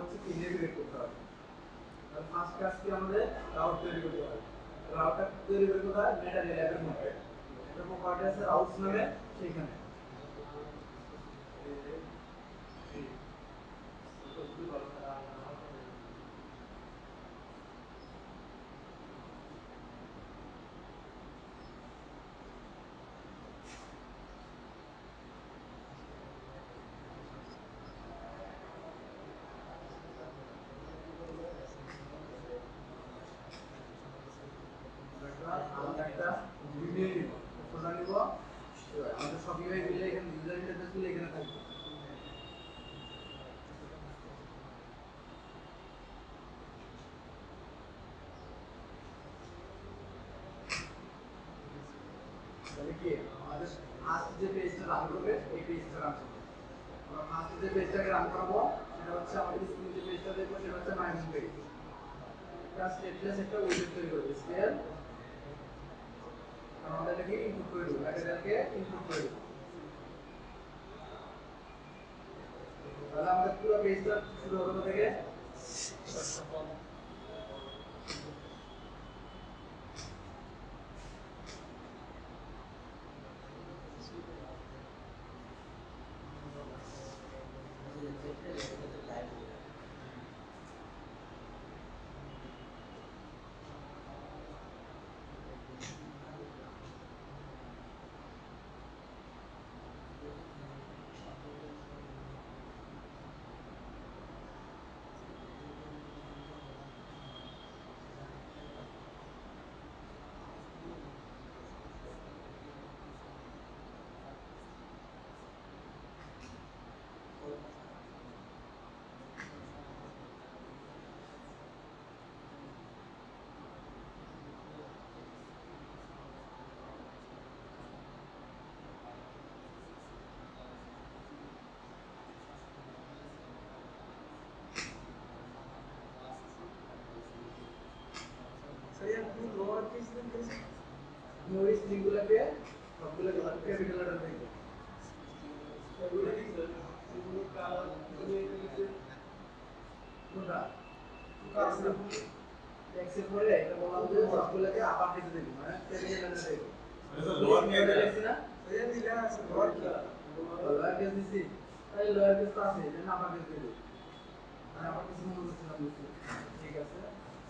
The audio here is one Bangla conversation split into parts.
হচ্ছে কি নেভিগেট করতে হবে। তাহলে ফার্স্ট কাজ কি আমাদের রাউট তৈরি করতে হবে। রাউটটা তৈরি করে কোথায় মেটা ল্যাবের মধ্যে একটা প্রপার্টি আছে রাউটস নামে সেইখানে আমাদের একটা ইমেল নিব ফোল্ডার নিব আমাদের সব ইমেল গুলো এখানে ইউজার ইন্টারফেস গুলো এখানে থাকবে। তাহলে কি আমাদের ফার্স্ট যে পেজটা রান করবে এই পেজটা রান করবে। আমরা ফার্স্ট যে পেজটাকে রান করব সেটা হচ্ছে আমাদের স্ক্রিনে যে পেজটা দেখবো সেটা হচ্ছে মাই হোম পেজ। এটা স্টেটলেস একটা উইজেট তৈরি করবে স্কেল আমাদের এটাকে ইনপুট করে দেবো ম্যাটেরিয়ালকে ইনপুট করে দেবো। তাহলে আমাদের পুরো পেজটা শুরু হবে থেকে ওই স্ট্রিংগুলোকে সবগুলোকে ক্যাপিটাল লেটার দেখবে। এগুলো কি স্যার এগুলো কালার কোনটা কালার টেক্সটের পরে এটা বললাম যে সবগুলোকে আপার কেসে দেব মানে ক্যাপিটাল লেটার দেব। লোয়ার কেস দেখছি না এই দিলা আছে লোয়ার কেস দিছি তাই লোয়ার কেস তো আছে এটা আপার কেস দেব আর আপার কেস মনে করছিলাম বুঝছি ঠিক আছে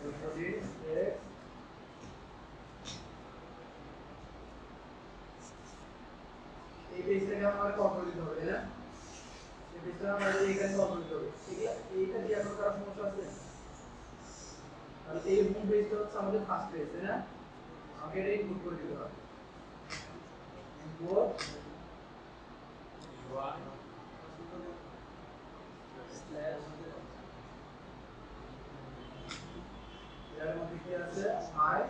এরপর এক্স এই পেজটাকে আমাদের কপি দিতে হবে না এই পেজটা আমাদের এখানে কপি দিতে হবে ঠিক আছে এইটা দিয়ে এখন করার সমস্যা আছে তাহলে এই হোম পেজটা হচ্ছে আমাদের ফার্স্ট পেজ তাই না আমাকে এটা ইনপুট করে দিতে হবে ইনপুট UI স্ল্যাশ এর মধ্যে কি আছে মাই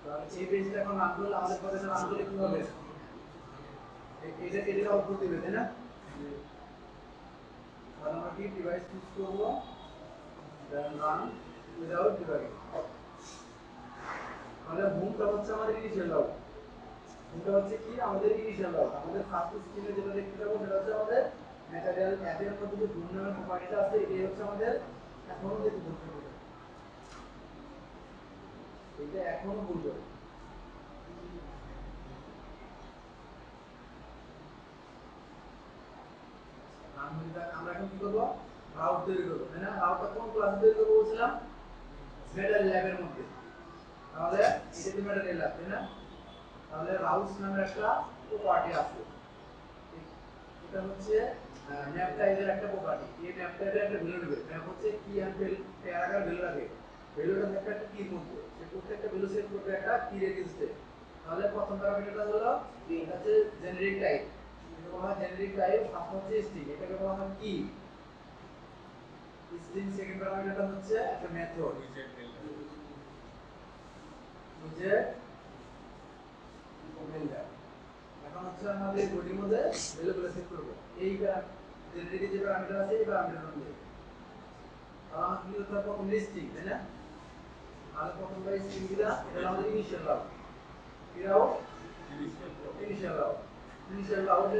তাহলে এই পেজটা এখন রান করলে আমাদের পরে রান করলে কি হবে এটা আউটপুট দিবে তাই না তাহলে আমরা কি ডিভাইস চুজ করব দেন রান উইদাউট ডিবাগিং তাহলে হোমটা হচ্ছে আমাদের ইনিশিয়াল রাউট হোমটা হচ্ছে কি আমাদের ইনিশিয়াল রাউট আমাদের ফার্স্ট স্ক্রিনে যেটা দেখতে পাবো সেটা হচ্ছে আমাদের ম্যাটেরিয়াল অ্যাপের মধ্যে যে গুণ নামের প্রপার্টিটা আছে এটাই হচ্ছে আমাদের এখনো যেতে বলতে হবে এটা এখনো বলবো আমরা এখন কি করবো রাউট তৈরি করবো তাই না রাউটটা কোন ক্লাসে তৈরি করবো বলছিলাম মেটাল ল্যাবের মধ্যে তাহলে এটা তো মেটাল ল্যাব তাই না তাহলে রাউটস নামের একটা প্রপার্টি আছে এটা হচ্ছে ম্যাপ টাইপের একটা প্রপার্টি এই ম্যাপ টাইপের একটা ভ্যালু নেবে ম্যাপ হচ্ছে কি এন্ড প্যারাগ্রাফ ভ্যালু রাখে ভ্যালুটা একটা কির মধ্যে সে প্রত্যেকটা ভ্যালু সেট করবে একটা কি রেজিস্ট্রে তাহলে প্রথম প্যারামিটারটা হলো এটা হচ্ছে জেনারিক টাইপ এটা বলা হয় জেনারিক টাইপ ফার্স্ট হচ্ছে স্ট্রিং এটাকে বলা হয় কি স্ট্রিং সেকেন্ড প্যারামিটারটা হচ্ছে একটা মেথড বুঝে ওমেলটা এখন হচ্ছে আমাদের বডির মধ্যে ভ্যালুগুলো সেট করব এই জেনারিক যে প্যারামিটার আছে এই প্যারামিটার অনুযায়ী তাহলে আমরা কি করতে প্রথম স্ট্রিং তাই না আর প্রথমটা স্ট্রিং দিলা এটা আমাদের ইনিশিয়াল রাউট এটাও ইনিশিয়াল রাউট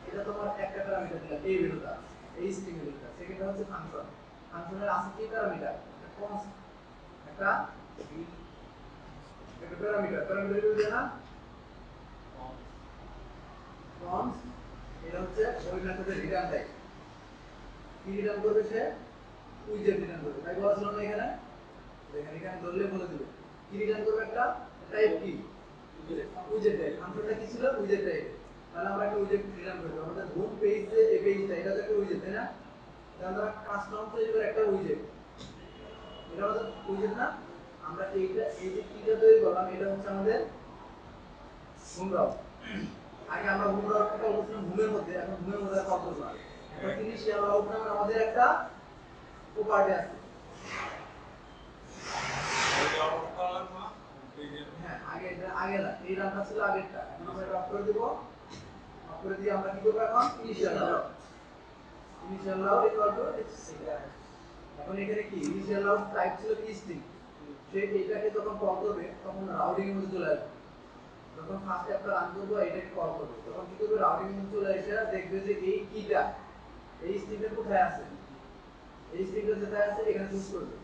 এটা তোমার একটা প্যারামিটার দিলা এই ভ্যালুটা এই স্ট্রিং এর লিখতে সেকেন্ডটা হচ্ছে ফাংশন ফাংশনের আছে কি প্যারামিটার কনস্ট একটা প্যারামিটার দিয়ে না কনস্ট এটা হচ্ছে ওই মেথডে রিটার্ন টাইপ কি রিটার্ন করবে সে উইজেট রিটার্ন করবে তাই বলা ছিল না এখানে এখানে ধরলে বলে দিবে কি রিটার্ন করবে একটা টাইপ কি উইজেট টাইপ ফাংশনটা কি ছিল উইজেট টাইপ তাহলে আমরা একটা উইজেট রিটার্ন করব আমাদের হোম পেজে এই পেজটা এটা তো একটা উইজেট তাই না তাহলে আমরা কাস্টম তৈরি করে একটা উইজেট এটা আমাদের উইজেট না আমরা এইটা এই যে কিটা তৈরি করলাম এটা হচ্ছে আমাদের হোম রাউট আগে আমরা হোম রাউটটা কল করছিলাম হোমের মধ্যে এখন হোমের মধ্যে কল করব না এখন ইনিশিয়াল রাউট নামে আমাদের একটা প্রপার্টি আছে হ্যাঁ আগে না এই রানটা ছিল আগেরটা এখন আমরা এটা অফ করে দেব অফ করে দিয়ে আমরা কি করব এখন ইনিশিয়াল রাউট ইকুয়াল টু এখন এখানে কি ইনিশিয়াল রাউট টাইপ ছিল কি স্ট্রিং সে এটাকে যখন কল করবে তখন রাউটিং এর মধ্যে চলে আসবে যখন ফার্স্ট অ্যাপটা রান করব এটাকে কল করবে তখন কি করবে রাউটিং এর মধ্যে চলে এসে দেখবে যে এই কিটা এই স্ট্রিংটা কোথায় আছে এই স্ট্রিংটা যেটায় আছে এখানে চুজ করবে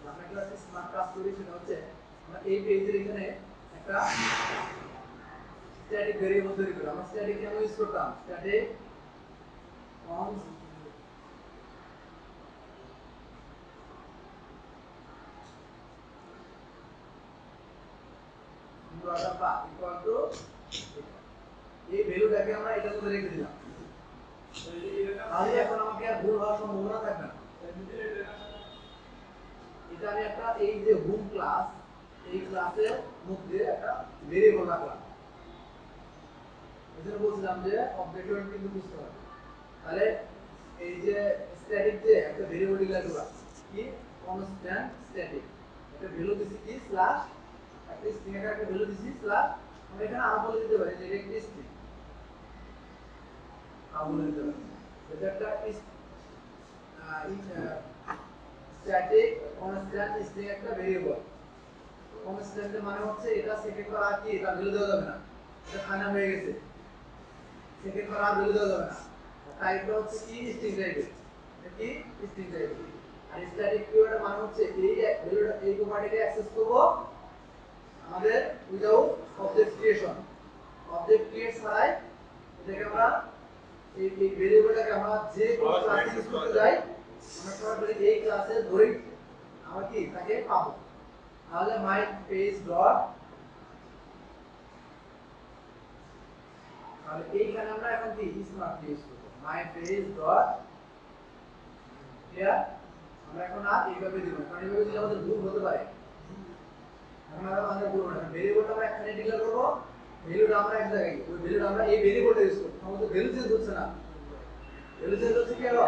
আমরা ক্লাসে স্মার্ট কাজ করি সেটা হচ্ছে আমরা এই পেজের এখানে একটা স্ট্যাটিক ভেরিয়েবল তৈরি করি আমরা স্ট্যাটিক কেন ইউজ করতাম স্ট্যাটিক কনস্ট ইকুয়াল টু এই ভ্যালুটাকে আমরা এটার মধ্যে রেখে দিলাম তাহলে এখন আমাকে আর ভুল হওয়ার সম্ভাবনা থাকবে না এটা আমি একটা এই যে হোম ক্লাস এই ক্লাসের মধ্যে একটা ভেরিয়েবল রাখলাম এজন্য বলছিলাম যে অবজেক্ট ওরিয়েন্টেড কিন্তু বুঝতে হবে তাহলে এই যে স্ট্যাটিক যে একটা ভেরিয়েবল ডিক্লেয়ার করা কি কনস্ট্যান্ট স্ট্যাটিক একটা ভ্যালু দিছি কি স্ল্যাশ একটা স্ট্রিং এর একটা ভ্যালু দিছি স্ল্যাশ আমরা এখানে আর বলে দিতে পারি যে এটা একটা স্ট্রিং আর বলে দিতে পারি এটা একটা স্ট্যাটিক কনস্ট্যান্ট স্ট্রিং একটা ভেরিয়েবল কনস্ট্যান্ট এর মানে হচ্ছে এটা সেকেন্ড বার আর কি এটা ভ্যালু দেওয়া যাবে না এটা ফাইনাল হয়ে গেছে সেকেন্ড বার আর ভ্যালু দেওয়া যাবে না টাইপটা হচ্ছে কি স্ট্রিং টাইপের এটা কি স্ট্রিং টাইপের আর স্ট্যাটিক কিওয়ার্ডের মানে হচ্ছে এই ভ্যালুটা এই প্রপার্টিকে অ্যাক্সেস করব আমাদের without object creation object create ছাড়াই এটাকে আমরা এই ভেরিয়েবলটাকে আমরা যে কোন ক্লাসে ইউজ করতে যাই আমরা সরাসরি এই ক্লাসে ধরেই আমরা কি তাকে পাবো তাহলে মাই পেজ ডট তাহলে এইখানে আমরা এখন কি স্মার্ট ইউজ করব মাই পেজ ডট ক্লিয়ার আমরা এখন আর এইভাবে দিব কারণ এইভাবে দিলে আমাদের ভুল হতে পারে আমরা আমাদের ভুল না ভেরিয়েবলটা আমরা এখানে ডিক্লেয়ার করব ভ্যালুটা আমরা এক জায়গায় ওই ভ্যালুটা আমরা এই ভেরিয়েবলটা ইউজ করব আমাদের ভ্যালু চেঞ্জ হচ্ছে না ভ্যালু চেঞ্জ হচ্ছে কি হলো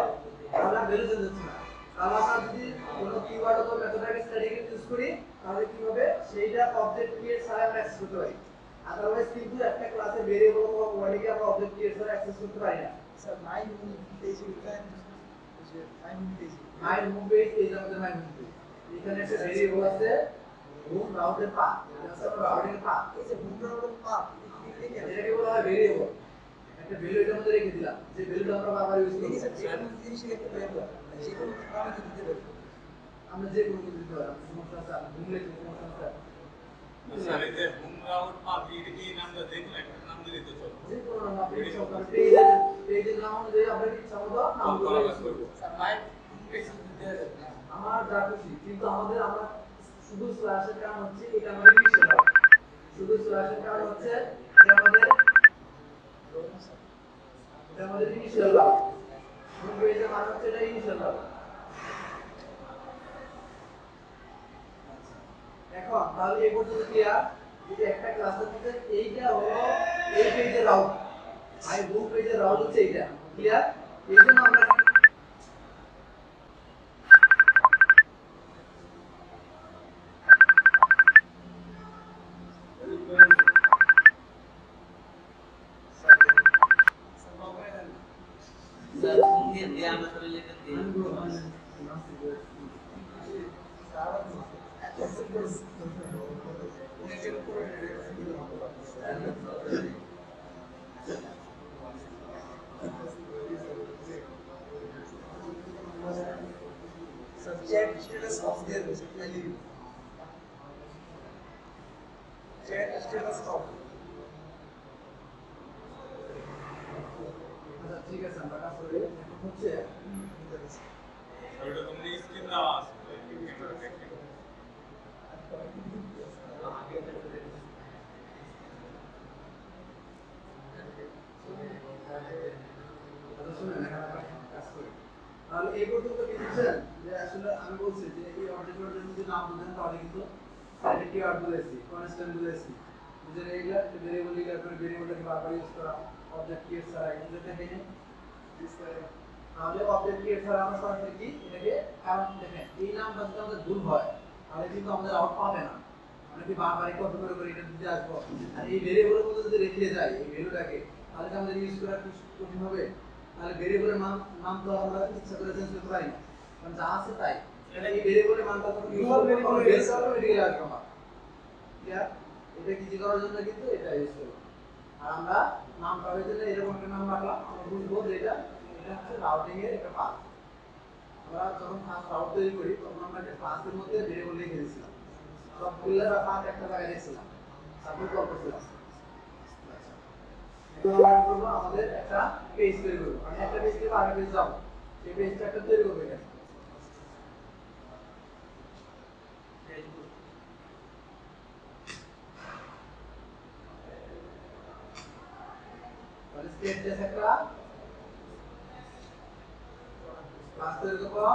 আমরা ভ্যালু চেঞ্জ হচ্ছে না তাহলে আমরা যদি কোনো কিওয়ার্ড অথবা মেথডকে স্ট্যাটিক ইউজ করি তাহলে কি হবে সেইটা অবজেক্ট ক্রিয়েট ছাড়া আমরা অ্যাক্সেস করতে পারি আদারওয়াইজ কিন্তু একটা ক্লাসে ভেরিয়েবল অথবা কোয়ালিটি আমরা অবজেক্ট ক্রিয়েট ছাড়া অ্যাক্সেস করতে পারি না sir my home page my home page এই যে আমাদের মাই হোম পেজ এখানে একটা ভেরিয়েবল আছে হোম রাউটের পাথ এটা হচ্ছে রাউটের পাথ এই যে হোম রাউটের পাথ এটাকে বলা হয় ভেরিয়েবল একটা ভ্যালু এর মধ্যে রেখে দিলাম যে ভ্যালুটা আমরা বারবার ইউজ করি যেকোনো জিনিস লিখতে পারবো যেকোনো প্রোগ্রামে দিতে পারবো আমরা যে কোনো কিছু দিতে পারবো সমস্যা আছে হোম লিখতে সমস্যা আছে স্যার এই যে হোম রাউট বা বিডিটি নামটা দেখলে একটা নাম দিতে চলো যে কোনো নাম আপনি পেজের নাম অনুযায়ী আপনার ইচ্ছা মতো নাম করব স্যার মাই পেজ দিতে আমার যা খুশি কিন্তু আমরা শুধু স্ল্যাশের কারণ হচ্ছে এটা আমাদের ইনিশিয়াল রাউট শুধু স্ল্যাশের কারণ হচ্ছে এটা আমাদের ইনিশিয়াল রাউট হোম পেজের মানে হচ্ছে এটা ইনিশিয়াল রাউট এখন তাহলে এই পর্যন্ত ক্লিয়ার যে একটা ক্লাসের মধ্যে এইটা হলো এই পেজের রাউট মাই হোম পেজের রাউট হচ্ছে এইটা ক্লিয়ার এইজন্য আমরা chat status of their value. Chat status of. আচ্ছা ঠিক আছে আমরা কাজ করি এখন হচ্ছে ওটা তোমরা স্ক্রিন দেওয়া আছে ক্যামেরা দেখে আচ্ছা শুনুন এখানে আমরা কাজ করি তাহলে এই পর্যন্ত কি বুঝছেন যে আসলে আমি বলছি যে এই অবজেক্টের যদি নাম বুঝেন তাহলে কিন্তু স্ট্যাটিক কিওয়ার্ড বুঝেছি কনস্ট্যান্ট বুঝেছি বুঝে এইগুলা ভেরিয়েবল লিখে আপনি ভেরিয়েবলটাকে বারবার ইউজ করা অবজেক্ট কিওয়ার্ড ছাড়া এগুলো দেখেন তাহলে অবজেক্ট কিওয়ার্ড ছাড়া আমরা সরাসরি কি এটাকে কারণ দেখেন এই নামটা যদি আমাদের ভুল হয় তাহলে কিন্তু আমাদের আউট পাবে না আমরা কি বারবার কপি করে এটা দিতে আসবো আর এই ভেরিয়েবলের মধ্যে যদি রেখে যাই এই ভ্যালুটাকে তাহলে কি আমাদের ইউজ করা কঠিন হবে তাহলে ভেরিয়েবলের নাম তো আমরা ইচ্ছা করে চেঞ্জ করতে পারি না কারণ যা আছে তাই এটা এই ভেরিয়েবলের মানটা তো ইউজ করতে হবে বেস অটোমেটিক্যালি আসবে আমার ক্লিয়ার এটা কি করার জন্য কিন্তু এটা ইউজ করব আর আমরা নামটা হয়েছে যে এরকম একটা নাম রাখলাম আমরা বুঝবো যে এটা হচ্ছে রাউটিং এর একটা পাথ আমরা যখন ফার্স্ট রাউট তৈরি করি তখন আমরা একটা ক্লাসের মধ্যে ভেরিয়েবল লিখে দিয়েছিলাম সবগুলো বা পাথ একটা জায়গায় রেখেছিলাম তারপর কল করছিলাম করবো আমাদের একটা পেজ তৈরি করবো আমি একটা পেজ থেকে আরেকটা পেজ যাবো সেই পেজটা একটা তৈরি করবো এখানে তাহলে স্টেটলেস একটা ক্লাস তৈরি করবো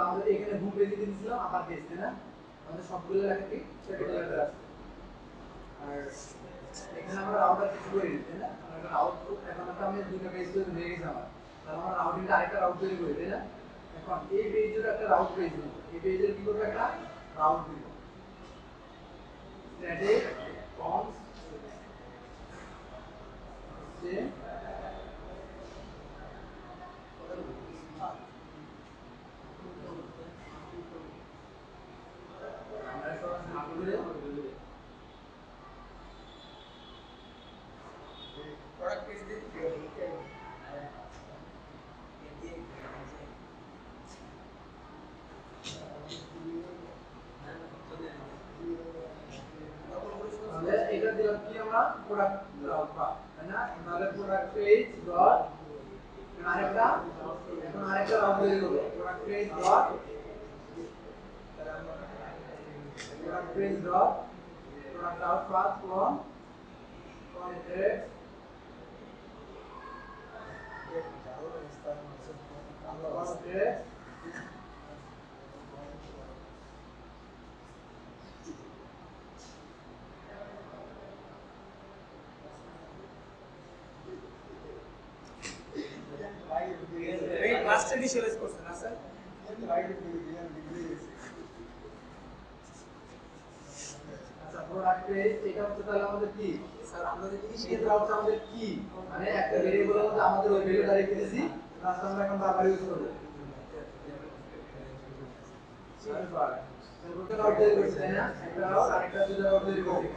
আমাদের এখানে হোম পেজে দিয়েছিলাম আপার পেজ তাই না আমাদের সবগুলো লেখা কি ক্যাপিটাল লেটার আছে আর এখানে আমরা রাউটার কিছু করি তাই না আমরা আউটপুট এখন একটা আমি দুটো পেজ তৈরি হয়ে গেছে আমার তাহলে আমরা রাউটিংটা আরেকটা রাউট তৈরি করি তাই না এখন এই পেজের একটা রাউট পেজ নিব এই পেজের কি করব একটা রাউট দিব স্ট্যাটিক কনস সে product page দিয়ে তাহলে এটা দিলাম কি আমরা প্রোডাক্ট পাব তাই না তাহলে প্রোডাক্ট পেজ ডট আরেকটা এখন আরেকটা রাউট তৈরি করব product page dot product out path from context এই ক্লাসটা ইনিশিয়ালাইজ করছেন না স্যার আচ্ছা প্রোডাক্ট পেজ এটা হচ্ছে তাহলে আমাদের কি স্যার আমরা যদি ইনিশিয়াল রাউট আমাদের কি মানে একটা ভেরিয়েবলের মধ্যে আমাদের ওই ভ্যালুটা রেখে দিয়েছি প্লাস আমরা এখন বারবার ইউজ করব দুটো রাউট তৈরি করছি তাই না একটা রাউট আরেকটা দুটো রাউট তৈরি করছি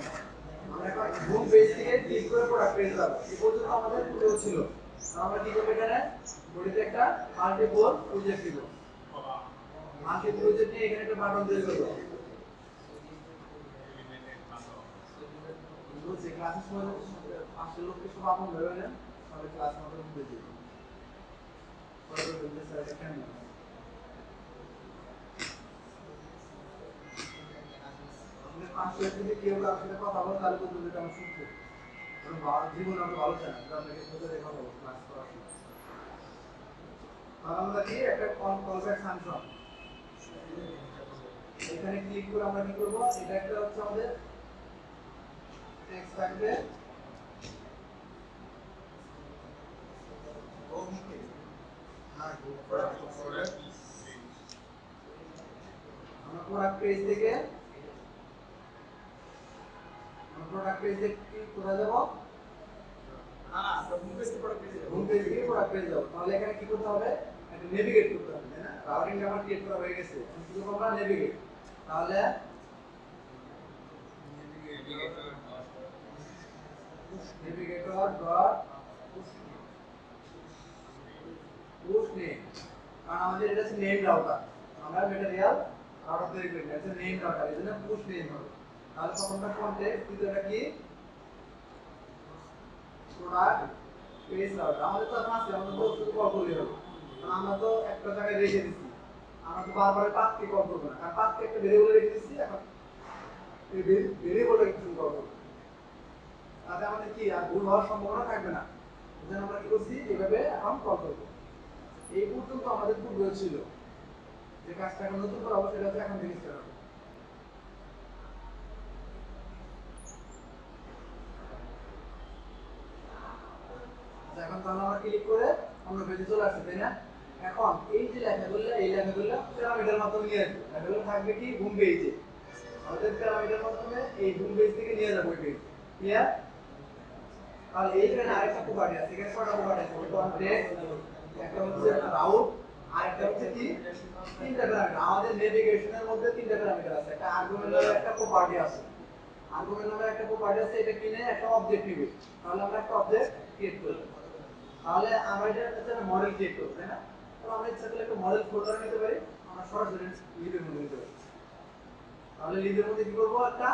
আমরা এখন হোম পেজ থেকে ক্লিক করে প্রোডাক্ট পেজ যাব এই পর্যন্ত আমাদের পুরো ছিল আমরা কি করব এখানে বডিতে একটা মাল্টিপল প্রজেক্ট দিব মাল্টিপল প্রজেক্ট নিয়ে এখানে একটা বাটন তৈরি করব বলছি ক্লাসের সময় 500 লোককে সব আপন ধরে নেন তাহলে ক্লাস মতো বুঝে যাবে পরে বলতে স্যার এটা কেন শেষ যদি কেউ কারোর সাথে কথা বলে তাহলে বলতে হবে আমার শুনছে জীবন আমরা ভালো চাই না আপনাকে বুঝে দেখা হবো ক্লাস করার সময় তাহলে আমরা কি একটা কনসেপ্ট ফাংশন এখানে ক্লিক করে আমরা কি করব এটা একটা হচ্ছে আমাদের টেক্সট থাকবে আমরা প্রোডাক্ট পেজ থেকে কি কোথায় যাব হোম পেজ থেকে প্রোডাক্ট পেজে হোম পেজ থেকে প্রোডাক্ট পেজ যাব তাহলে এখানে কি করতে হবে একটা নেভিগেট করতে হবে তাই না রাউটিংটা আমার ক্রিয়েট করা হয়ে গেছে কি করব আমরা নেভিগেট তাহলে navigator dot push name কারণ আমাদের এটা হচ্ছে নেম রাউটার আমরা ম্যাটেরিয়াল রাউটার তৈরি করি এটা নেম রাউটার এজন্য পুশ নেম হবে তাহলে প্রথমটা কন্টেক্সট দ্বিতীয়টা কি প্রোডাক্ট পেজ রাউটার আমাদের তো এখন আছে আমাদের তো শুধু কল করলেই হবে কারণ আমরা তো একটা জায়গায় রেখে দিচ্ছি আমরা তো বারবার পাথকে কল করব না কারণ পাথকে একটা ভেরিয়েবল রেখে দিচ্ছি এখন এই ভেরিয়েবলটা কিছু কল করব তাতে আমাদের কি আর ভুল হওয়ার সম্ভাবনা থাকবে না এজন্য আমরা কি করছি এইভাবে এখন কল করব এই পর্যন্ত আমাদের পূর্বে ছিল যে কাজটা এখন নতুন করে অবশ্যই এটা এখন থেকে স্টার্ট হবে এখন তাহলে আমরা ক্লিক করে অন্য পেজে চলে আসছে তাই না এখন এই যে লেখাগুলো প্যারামিটার মাধ্যমে নিয়ে আসবে লেখাগুলো থাকবে কি হোম পেজে আমাদের প্যারামিটার মাধ্যমে এই হোম পেজ থেকে নিয়ে যাবো ওই পেজ ক্লিয়ার তাহলে এইখানে আরেকটা প্রপার্টি আছে এখানে কয়টা প্রপার্টি আছে কনটেক্সট একটা হচ্ছে রাউট আর একটা হচ্ছে কি তিনটা প্যারামিটার আমাদের নেভিগেশনের মধ্যে তিনটা প্যারামিটার আছে একটা আর্গুমেন্ট নামের একটা প্রপার্টি আছে আর্গুমেন্ট নামের একটা প্রপার্টি আছে এটা কিনে একটা অবজেক্ট নিবে তাহলে আমরা একটা অবজেক্ট ক্রিয়েট করব তাহলে আমরা এটা একটা মডেল ক্রিয়েট করব তাই না তাহলে আমরা ইচ্ছা করলে একটা মডেল ফোল্ডার নিতে পারি আমরা সরাসরি লিভের মধ্যে নিতে পারি তাহলে লিভের মধ্যে কি করব একটা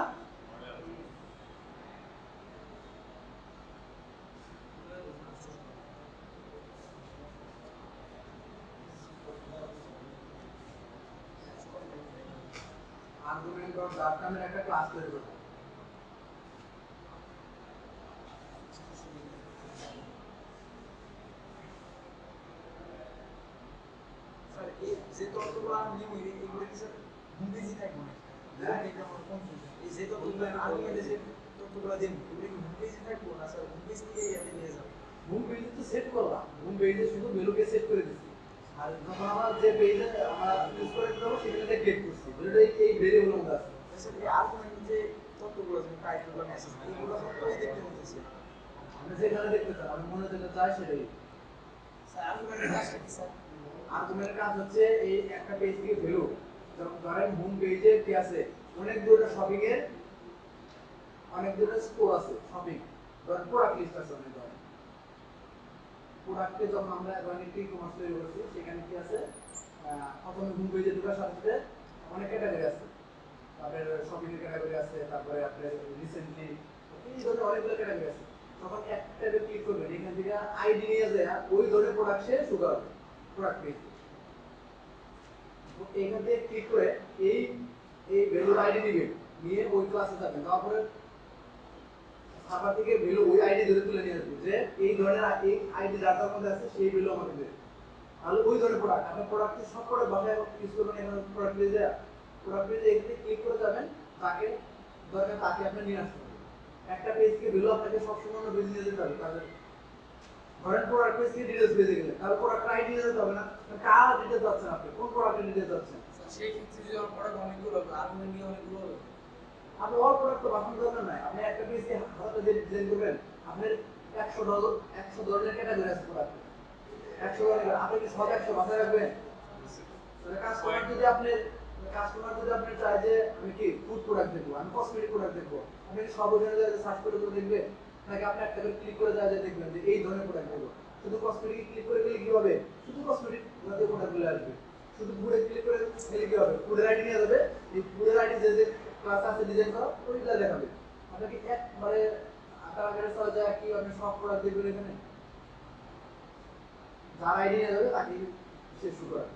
argument.dart নামের একটা ক্লাস তৈরি করব স্যার এই যে তথ্যগুলো আমি নিব এগুলো কি স্যার হোম পেজে থাকবে না এটা আমার কনফিউশন এই যে তথ্যগুলো আমি যে তথ্যগুলো দেব এগুলো কি হোম পেজে থাকবে না স্যার হোম পেজ থেকে এখানে নিয়ে যাব হোম পেজে তো সেট করলাম হোম পেজে শুধু মেনুকে সেট করে দিছি আর যখন আমরা যে পেজে আমরা ইউজ করে দেব সেখানে ক্লিক করছি যেটা এই ভেরিয়েবল মধ্যে আছে স্যার এই আর্গুমেন্ট যে তথ্যগুলো আছে টাইটেল বা মেসেজ এগুলো সব তো এই দেখতে হচ্ছে আমরা যেখানে দেখতে চাই আমি মনে যেটা চাই সেটাই স্যার আর্গুমেন্টের কাজটা কি স্যার আর্গুমেন্টের কাজ হচ্ছে এই একটা পেজ থেকে ভ্যালু যখন ধরেন হোম পেজে কি আছে অনেক ধরনের শপিং এর অনেক ধরনের স্টোর আছে শপিং ধরেন প্রোডাক্ট লিস্ট আছে অনেক ধরনের প্রোডাক্টে যখন আমরা একটি ই-কমার্স তৈরি করছি সেখানে কি আছে প্রথমে হোম পেজে ঢোকার সাথে সাথে অনেক ক্যাটাগরি আছে তারপরে শপিং এর ক্যাটাগরি আছে তারপরে আপনার রিসেন্টলি এই ধরনের অনেকগুলো ক্যাটাগরি আছে তখন একটাতে ক্লিক করবেন এখান থেকে আইডি নিয়ে যায় ওই ধরনের প্রোডাক্ট সে শুরু হবে প্রোডাক্ট পেজ এখান থেকে ক্লিক করে এই ভ্যালুর আইডি নেবেন নিয়ে ওই ক্লাসে যাবেন তারপরে সার্ভার থেকে ভ্যালু ওই আইডি ধরে তুলে নিয়ে আসবে যে এই ধরনের এই আইডি ডাটার মধ্যে আছে সেই ভ্যালু আমাকে দেবে তাহলে ওই ধরনের প্রোডাক্ট আপনি প্রোডাক্টের সব প্রোডাক্ট বাসায় ইউজ করবেন এখানে প্রোডাক্ট পেজে এখানে ক্লিক করে যাবেন তাকে দরকার তাকে আপনি নিয়ে আসতে হবে একটা পেজ থেকে ভ্যালু আপনাকে সবসময় অন্য পেজে নিয়ে যেতে হবে তাহলে ধরেন প্রোডাক্ট পেজ থেকে ডিটেইলস পেজে গেলে তাহলে প্রোডাক্ট আইডি নিয়ে যেতে হবে না কার ডিটেইলস যাচ্ছেন আপনি কোন প্রোডাক্টের ডিটেইলস যাচ্ছেন সেই ক্ষেত্রে যদি আমার প্রোডাক্ট অনেকগুলো হবে আর্গুমেন্ট নিয়ে অনেকগুলো হবে আপনি অল প্রোডাক্ট তো বাছানোর দরকার নাই আপনি একটা পেজকে হাতে যে ডিজাইন করবেন আপনার 100 ধরনের ক্যাটাগরি আছে প্রোডাক্ট 100 ধরনের আপনি কি সব 100 বাছাই রাখবেন তাহলে কাস্টমার যদি আপনি চায় যে আমি কি ফুড প্রোডাক্ট দেখবো আমি কসমেটিক প্রোডাক্ট দেখবো আপনি কি সব ওখানে যায় সার্চ করে দেখবে নাকি আপনি একটা করে ক্লিক করে যায় দেখবেন যে এই ধরনের প্রোডাক্ট দেখবো শুধু কসমেটিক ক্লিক করে গেলে কি হবে শুধু কসমেটিক জাতীয় প্রোডাক্টগুলো আসবে শুধু ফুডে ক্লিক করে গেলে কি হবে ফুডের আইডি নিয়ে যাবে এই ফুডের আইডি যে ক্লাস আছে ডিজাইন করা ওইগুলো দেখাবে আপনাকে একবারে আকার আকারে চলে যায় কি আপনি সব প্রোডাক্ট দেখবেন এখানে যার আইডি নিয়ে যাবে তাকে সে শুরু করে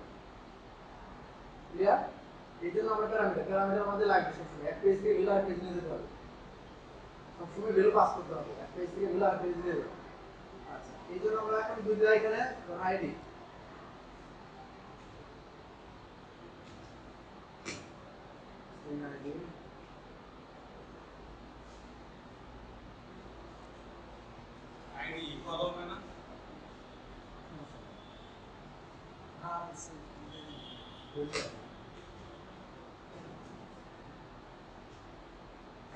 ক্লিয়ার এই জন্য আমরা প্যারামিটার আমাদের লাগবে সবসময় এক পেজ থেকে ভ্যালু আর পেজ নিয়ে যেতে হবে সবসময় ভ্যালু পাস করতে হবে এক পেজ থেকে ভ্যালু আর পেজ নিয়ে যেতে হবে আচ্ছা এই জন্য আমরা এখন দুইটা এখানে আইডি আইডি आईडी इक्वल होगा ना हाँ से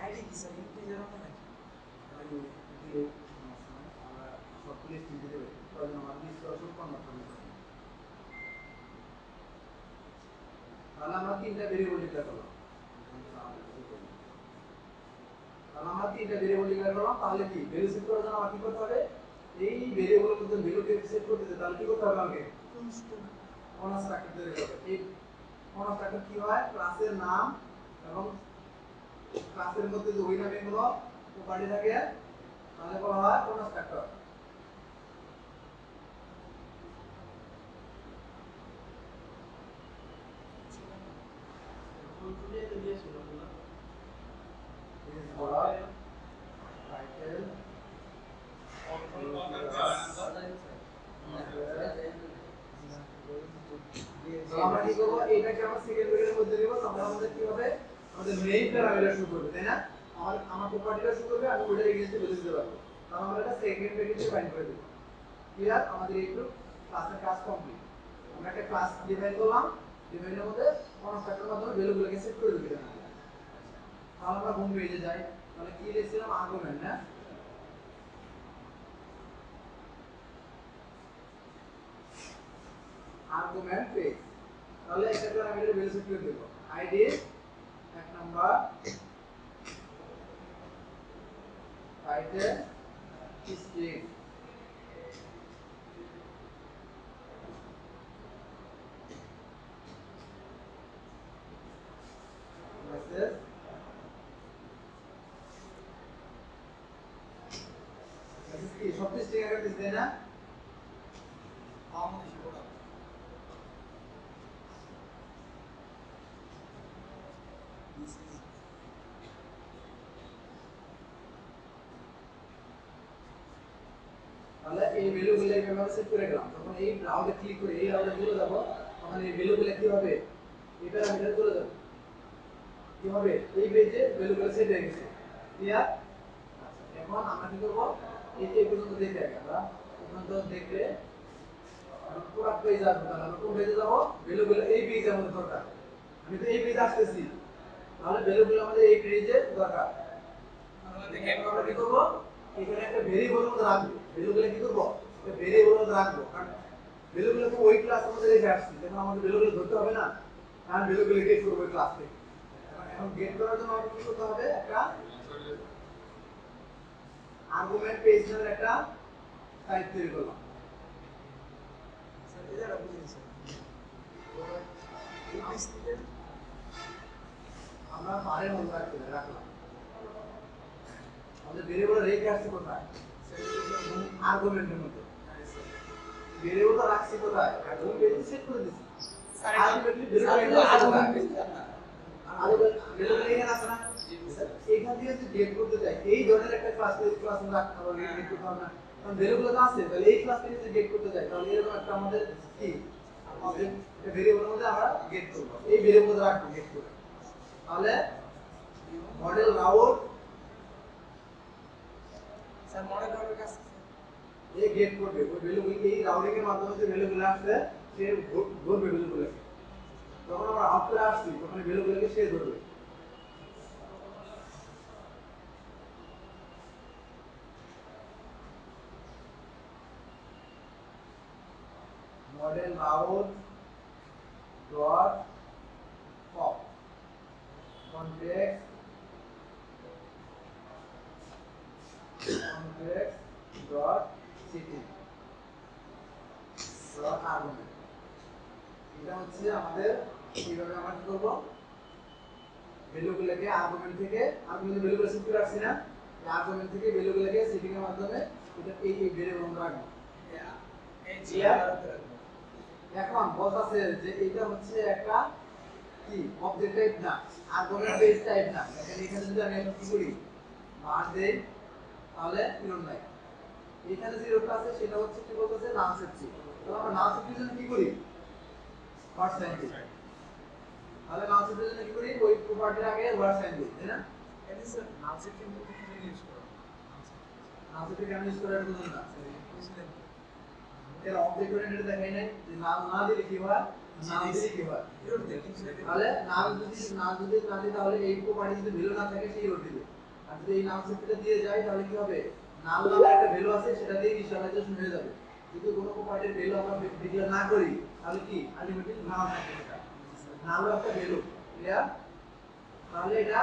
आईडी की सर इंटीजर होना है আইডি আমরা সব লিস্ট দিতে দেব তাহলে আমরা লিস্ট করা শুরু করব তাহলে আমরা তিনটা ভেরিয়েবল ডিক্লেয়ার করলাম তাহলে আমরা তিনটা ভেরিয়েবল ডিক্লেয়ার করলাম তাহলে কি ভ্যালু সেট করার জন্য আমাকে কি করতে হবে এই ভেরিয়েবলের মধ্যে ভ্যালুকে সেট করতে হবে তাহলে কি করতে হবে আমাকে কনস্ট্রাক্টর তৈরি করতে হবে এই কনস্ট্রাক্টর কি হয় ক্লাসের নাম এবং ক্লাসের মধ্যে যে ওই নামে কোনো প্রপার্টি থাকে তাহলে বলা হয় কনস্ট্রাক্টর টাইটেল আমরা কি করব এটাকে আমরা সেকেন্ড ব্র্যাকেটের মধ্যে দেব তাহলে আমাদের কি হবে আমাদের মেইন প্যারামিটার শুরু করবে তাই না আমার প্রপার্টিটা শুরু করবে আমি ওটার এগেইনস্টে ভ্যালু দিতে পারবো তাহলে আমরা এটা সেকেন্ড ব্র্যাকেটে বাইন্ড করে দেব ক্লিয়ার আমাদের এইটুকু ক্লাসের কাজ কমপ্লিট আমরা একটা ক্লাস ডিফাইন করলাম ডিফাইনের মধ্যে কনস্ট্রাক্টরের মাধ্যমে ভ্যালুগুলোকে সেট করে দেব তাহলে আমরা হোম পেজে যাই তাহলে কি লিখছিলাম আর্গুমেন্ট না আর্গুমেন্ট পেজ তাহলে একটা প্যারামিটার ভ্যালু সেট করে দেব আইডি এক number title string message message কি সব স্ট্রিং আকারে দিতে না আমাদের শিখোটা তাহলে এই ভ্যালুগুলো এইভাবে সেট করে গেলাম তখন এই রাউন্ডে ক্লিক করে এই রাউন্ডে চলে যাব তখন এই ভ্যালুগুলো কি হবে এই প্যারামিটারে চলে যাবে কি হবে এই পেজে ভ্যালুগুলো সেট হয়ে গেছে ক্লিয়ার আচ্ছা এখন আমরা কি করব এই পর্যন্ত দেখে আগে আমরা পর্যন্ত দেখলে পুরো পেজ আসবে তাহলে আমরা কোন পেজে যাব ভ্যালুগুলো এই পেজে আমাদের দরকার আমি তো এই পেজে আসতেছি তাহলে ভ্যালুগুলো আমাদের এই পেজে দরকার আমরা কি করব এখানে একটা ভেরিয়েবল মধ্যে রাখবো ভ্যালুগুলো কি করব একটা ভেরিয়েবল মধ্যে রাখবো কারণ ভ্যালুগুলো তো ওই ক্লাসের মধ্যে রেখে আসছি তখন আমাদের ভ্যালুগুলো ধরতে হবে না কারণ ভ্যালুগুলো গেট করব ওই ক্লাস থেকে এখন গেট করার জন্য আমাদের কি করতে হবে একটা আর্গুমেন্ট পেজ নামের একটা টাইপ তৈরি করলাম স্যার এটা বুঝেন স্যার এই পেজ থেকে আমরা বারের মধ্যে রাখলাম আমাদের ভেরিয়েবল রেখে আসছে কোথায় আর্গুমেন্টের মধ্যে ভেরিয়েবলটা রাখছি কোথায় আর্গুমেন্ট পেজে সেট করে দিছি স্যার আলটিমেটলি ভেরিয়েবল এখানে আছে না এখান থেকে যদি গেট করতে চাই এই ধরনের একটা ক্লাস আমরা রাখতে হবে গেট করতে হবে না কারণ ভেরিয়েবল তো আছে তাহলে এই ক্লাস থেকে যদি গেট করতে চাই তাহলে এরকম একটা আমাদের কি আমাদের ভেরিয়েবলের মধ্যে আমরা গেট করব এই ভেরিয়েবল রাখবো গেট করে তাহলে মডেল রাউট স্যার মডেল রাউটের কাছে এই গেট করবে ওই ভ্যালুগুলো এই রাউটিং এর মাধ্যমে যে ভ্যালুগুলো আসছে সে ধরবে ভ্যালুগুলোকে যখন আমরা আউট করে আসছি তখন এই ভ্যালুগুলোকে সে ধরবে model route dot pop context dot city dot argument এটা হচ্ছে আমাদের কিভাবে আমরা কি করব ভ্যালুগুলোকে আর্গুমেন্ট থেকে আর্গুমেন্ট ভ্যালুগুলো সেট করে রাখছি না এই আর্গুমেন্ট থেকে ভ্যালুগুলোকে সেটিং এর মাধ্যমে এটা এই ভ্যারিয়েবল আমরা রাখবো এই জিআর এখন বলতাছে যে এটা হচ্ছে একটা কি অবজেক্ট টাইপ না, আর্গুমেন্ট বেস টাইপ না। এখানে যদি আমি এখন কি করি মান দেই তাহলে এরর নাই। এখানে যে এররটা আছে সেটা হচ্ছে কি বলতেছে নাল সেফটি। তাহলে আমরা নাল সেফটির জন্য কি করি ওয়ার্ড সাইন দিই। তাহলে নাল সেফটির জন্য কি করি ওই প্রপার্টির আগে ওয়ার্ড সাইন দিই, তাই না? এটা স্যার নাল সেট কিন্তু কিছু ইউজ করো নাল সেফটি কেন ইউজ করার জন্য না এর অবজেক্ট ওরিয়েন্টেড দেখাই নাই যে নাল না দিলে কি হয়, নাল দিলে কি হয়। তাহলে নাল যদি না দিই তাহলে এই প্রপার্টি যদি ভ্যালু না থাকে সেই এরর দিবে। আর যদি এই নাল সেফটিটা দিয়ে যায় তাহলে কি হবে, নাল নামে একটা ভ্যালু আছে সেটা দিয়ে ইনিশিয়ালাইজেশন হয়ে যাবে। যদি কোনো প্রপার্টির ভ্যালু আমরা ডিক্লেয়ার না করি তাহলে কি আলটিমেটলি নাল থাকবে, সেটা নালও একটা ভ্যালু। ক্লিয়ার? তাহলে এটা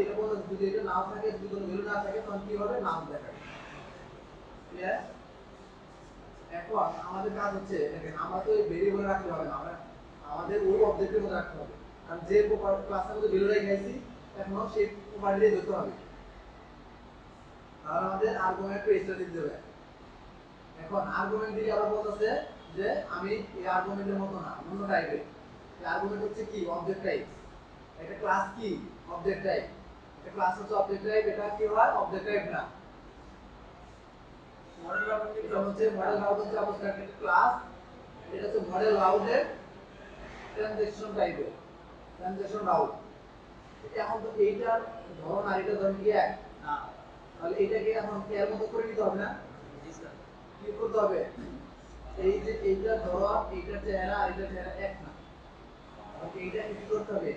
এটা বলতে যদি এটা নাল থাকে, যদি কোনো ভ্যালু না থাকে তখন কি হবে, নাল দেখাবে। ক্লিয়ার? এখন আমাদের কাজ হচ্ছে দেখেন আমরা তো এই ভেরিয়েবল রাখতে হবে না, আমাদের ওই অবজেক্টের মধ্যে রাখতে হবে। কারণ যে ক্লাসের মধ্যে ভ্যালু রেখেছি এখনো সেই প্রপার্টি ধরতে হবে। তাহলে আমাদের আর্গুমেন্ট পেজটা দিতে হবে। এখন আর্গুমেন্ট দিলে আবার বলতেছে যে আমি এই আর্গুমেন্টের মতো না, অন্য টাইপের। এই আর্গুমেন্ট হচ্ছে কি অবজেক্ট টাইপ। একটা ক্লাস কি অবজেক্ট টাইপ। একটা ক্লাস হচ্ছে অবজেক্ট টাইপ, এটা কি হয় অবজেক্ট টাইপ না। মডেল রাউট এটা হচ্ছে মডেল রাউট হচ্ছে অবস্ট্রাক্টেড ক্লাস। এটা হচ্ছে মডেল রাউটের ট্রানজ্যাকশন টাইপের ট্রানজ্যাকশন রাউট। এখন তো এইটার ধরন আর এটা ধরন কি এক না, তাহলে এটাকে এখন এর মতো করে নিতে হবে না? জি স্যার। কি করতে হবে, এই যে এইটার ধরন এইটার চেহারা আর এইটার চেহারা এক না, তাহলে এইটাকে কি করতে হবে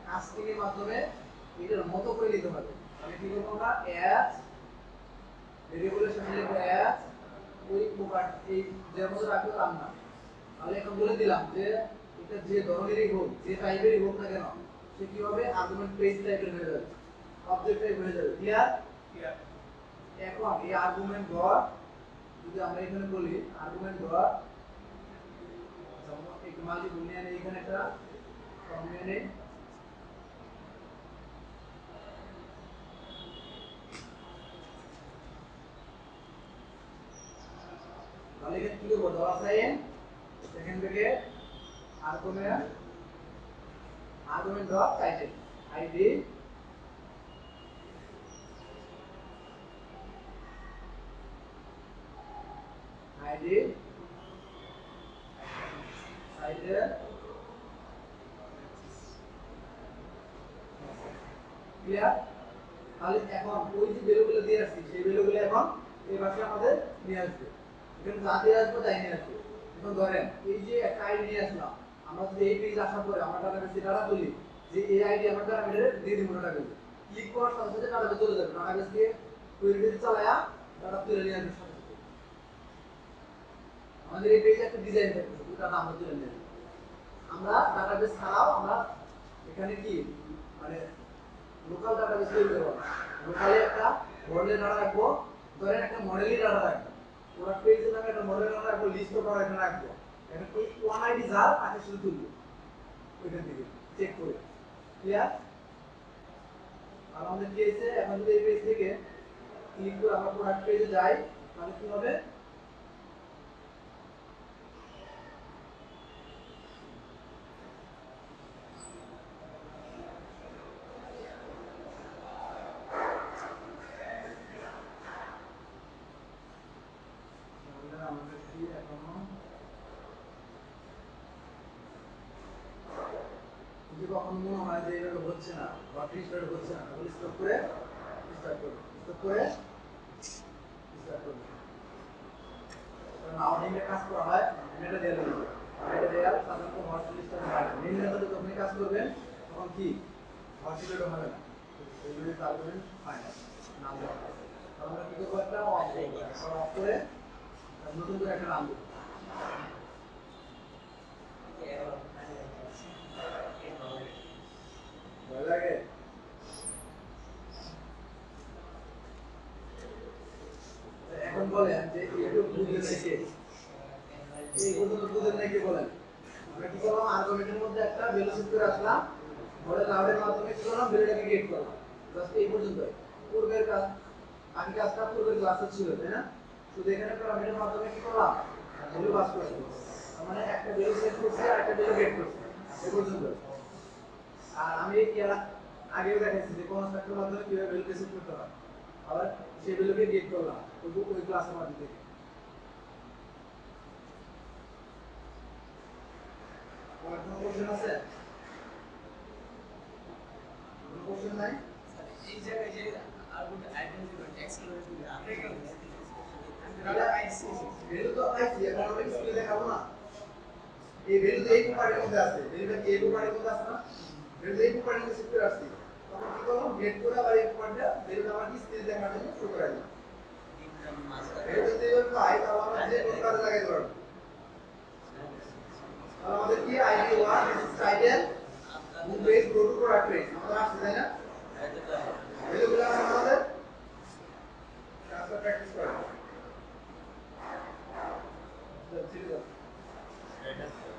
কাস্টিং এর মাধ্যমে এটার মতো করে নিতে হবে। তাহলে কি করব আমরা অ্যাজ ভেরিয়েবলের সামনে লিখব অ্যাজ ওই প্রপার্টি এই যেমন রাখবো তার নাম। তাহলে এখন বলে দিলাম যে এটা যে ধরনেরই হোক যে টাইপেরই হোক না কেন সে কি হবে আর্গুমেন্ট পেজ টাইপের হয়ে যাবে, অবজেক্ট টাইপ হয়ে যাবে। ক্লিয়ার? ক্লিয়ার। এখন এই আর্গুমেন্ট ডট যদি আমরা এখানে বলি আর্গুমেন্ট ডট যেমন এক মালি বুনিয়ানে এখানে একটা কমিউনে তাহলে এখানে কি করব ডট সাইন সেকেন্ড থেকে argument dot title ID title clear? তাহলে এখন ওই যে ভ্যালুগুলো দিয়ে আসছি সেই ভ্যালুগুলো এখন এই পাশে আমাদের নিয়ে আসবে। এখানে যা দিয়ে আসবো তাই নিয়ে আসবে। এখন ধরেন এই যে একটা আইডি নিয়ে আসলাম, আমরা যদি এই পেজ আসার পরে আমরা ডাটাবেসে ডাটা তুলি যে এই আইডি আমরা ডাটাবেসে দিয়ে দিব, ডাটাবেসে ক্লিক করার সাথে সাথে ডাটাবেসে চলে যাবে। ডাটাবেস দিয়ে কোয়েরি চালায়া ডাটা তুলে নিয়ে আসবে সাথে সাথে। আমাদের এই পেজে একটা ডিজাইন থাকবে, ওই ডাটা আমরা তুলে নিয়ে আসবো। আমরা ডাটাবেস ছাড়াও আমরা এখানে কি মানে লোকাল ডাটাবেস তৈরি করব। লোকালে একটা মডেলের ডাটা রাখবো, ধরেন একটা মডেলের ডাটা রাখবো, ওরা পেজের নামে একটা মডেলের ডাটা রাখবো, লিস্ট অফ ডাটা এখানে রাখবো। এখন এই ওয়ান আইডি যার তাকে শুধু তুলবো ওইখান থেকে চেক করে। ক্লিয়ার? আর আমাদের কি হয়েছে, এখন যদি এই পেজ থেকে ক্লিক করে আমরা প্রোডাক্ট পেজে যাই তাহলে কি হবে, আমাদের কি এখনো যদি কখনো মনে হয় যে এটা হচ্ছে না বা রিস্টার্ট হচ্ছে না তাহলে স্টপ করে স্টার্ট করব, স্টপ করে স্টার্ট করব। কারণ আউটিংয়ে কাজ করা হয় এটা দেওয়া লাগবে, এটা দেওয়া সাধারণত হট লিস্টে হয়। মেইন মেথডে যখন কাজ করবেন তখন কি হট লিস্টে হবে না, এইগুলো কাজ করবেন ফাইনাল নাম দেওয়া। আমরা কি করব, একটা অফ করব, অফ করে নতুন করে একটা নাম দেব। ভয় লাগে? এখন বলেন যে ইউটিউব বুঝে নাকি এই পর্যন্ত বুঝে নাকি বলেন। আমরা কি করলাম, আর্গুমেন্টের মধ্যে একটা ভ্যালু সেট করে আসলাম, মডেল রাউটের মাধ্যমে কি করলাম, ভ্যালুটাকে ক্রিয়েট করলাম। জাস্ট এই পর্যন্তই। পূর্বের কাজ বাকি কাজটা পূর্বের ক্লাসে ছিল, তাই না? শুধু এখানে প্যারামিটারের মাধ্যমে কি করলাম, ভ্যালু পাস করলাম। তার মানে একটা ভ্যালু সেট করছি আর একটা ভ্যালু গেট করছি, এই পর্যন্ত। আর আমি আগেও দেখাচ্ছি যে কনস্ট্রাক্টরের মাধ্যমে কিভাবে ভ্যালুকে সেট করতে হয় আবার সেই ভ্যালুকে গেট করলাম ওই ক্লাসের মাধ্যমে থেকে আমার কোনো কোশ্চেন আছে কোনো কোশ্চেন নাই এই জায়গায় যে আরগুলো আইডেন্টিফাই এক্সপ্লোর করে আমরা কেন ভ্যালু তো আইছি এখন আমরা স্কুলে দেখাবো না এই ভ্যালু এই প্রপার্টির মধ্যে আছে ভ্যালুটা কি এই প্রপার্টির মধ্যে আছে না ভ্যালু এই প্রপার্টির মধ্যে সেট করে আসছি তখন কি করলাম গেট করে আবার এই প্রপার্টিটা ভ্যালুটা আমরা স্কুলে দেখার জন্য শুরু করে দিলাম ভ্যালু যদি এবার পাই তাহলে আমরা যে কোন কাজে লাগাই দেব তাহলে আমাদের কি ID 1 this is title book base go to product base আমাদের আসছে তাই না ভ্যালুগুলো আছে আমাদের ট্রান্সফার প্র্যাকটিস করা ঠিক আছে